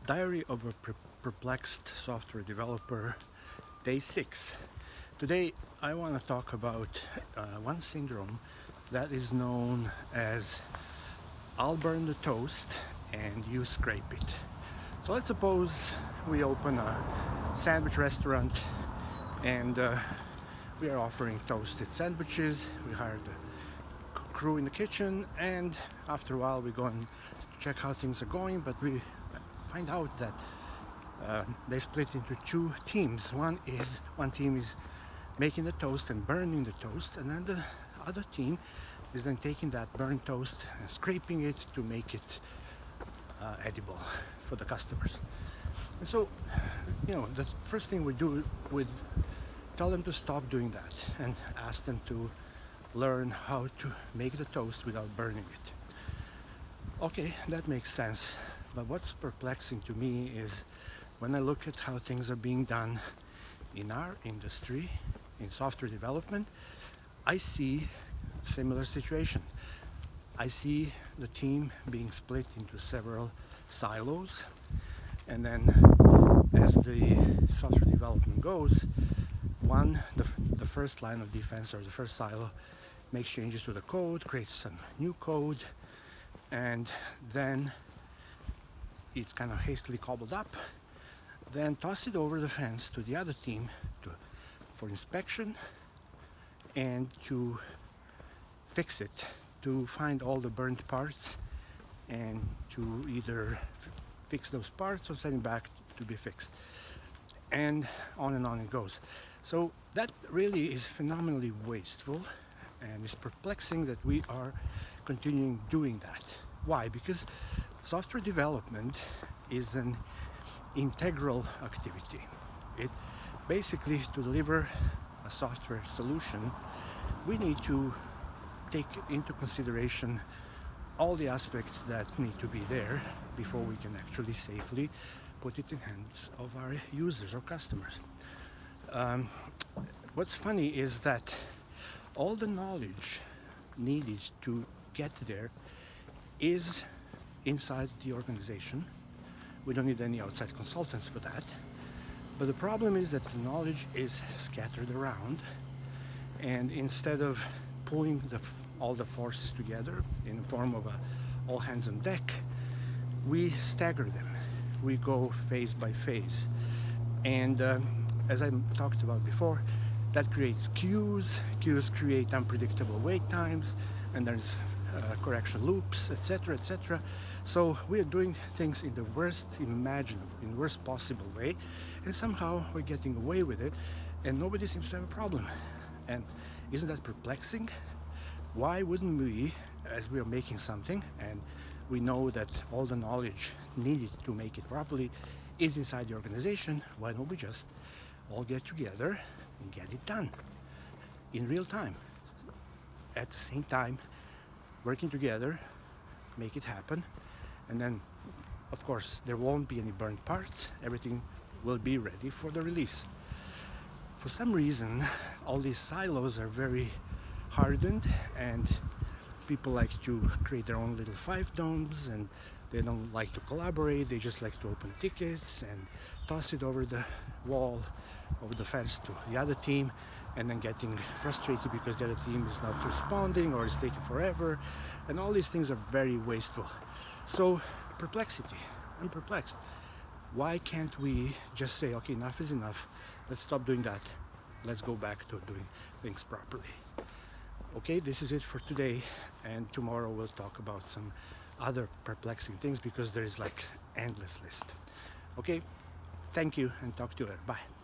Diary of a Perplexed Software Developer, Day 6. Today I want to talk about one syndrome that is known as I'll burn the toast and you scrape it. So let's suppose we open a sandwich restaurant and we are offering toasted sandwiches. We hired a crew in the kitchen, and after a while we go and check how things are going, but we find out that they split into two teams. One team is making the toast and burning the toast, and then the other team is then taking that burned toast and scraping it to make it edible for the customers. And so, the first thing we do with tell them to stop doing that and ask them to learn how to make the toast without burning it. Okay, that makes sense. But what's perplexing to me is when I look at how things are being done in our industry, in software development, I see a similar situation. I see the team being split into several silos, and then as the software development goes, the first line of defense or the first silo makes changes to the code, creates some new code, and then it's kind of hastily cobbled up, then toss it over the fence to the other team for inspection and to fix it, to find all the burnt parts and to either fix those parts or send it back to be fixed. And on it goes. So that really is phenomenally wasteful, and it's perplexing that we are continuing doing that. Why? Because software development is an integral activity. It basically, to deliver a software solution, we need to take into consideration all the aspects that need to be there before we can actually safely put it in hands of our users or customers. What's funny is that all the knowledge needed to get there is inside the organization. We don't need any outside consultants for that. But the problem is that the knowledge is scattered around, and instead of pulling all the forces together in the form of a all hands on deck, we stagger them. We go phase by phase. And as I talked about before, that creates queues. Queues create unpredictable wait times, and there's correction loops, etc., etc. So we're doing things in the worst imaginable, in the worst possible way, and somehow we're getting away with it, and nobody seems to have a problem. And isn't that perplexing? Why wouldn't we, as we are making something, and we know that all the knowledge needed to make it properly is inside the organization, why don't we just all get together and get it done in real time, at the same time, working together, make it happen, and then of course there won't be any burnt parts. Everything will be ready for the release. For some reason all these silos are very hardened, and people like to create their own little fiefdoms, and they don't like to collaborate. They just like to open tickets and toss it over the wall, over the fence to the other team, and then getting frustrated because the other team is not responding or is taking forever, and all these things are very wasteful. So perplexity. I'm perplexed. Why can't we just say, okay, enough is enough, let's stop doing that, let's go back to doing things properly? Okay, this is it for today, and tomorrow we'll talk about some other perplexing things because there is like endless list. Okay, thank you, and talk to you later. Bye.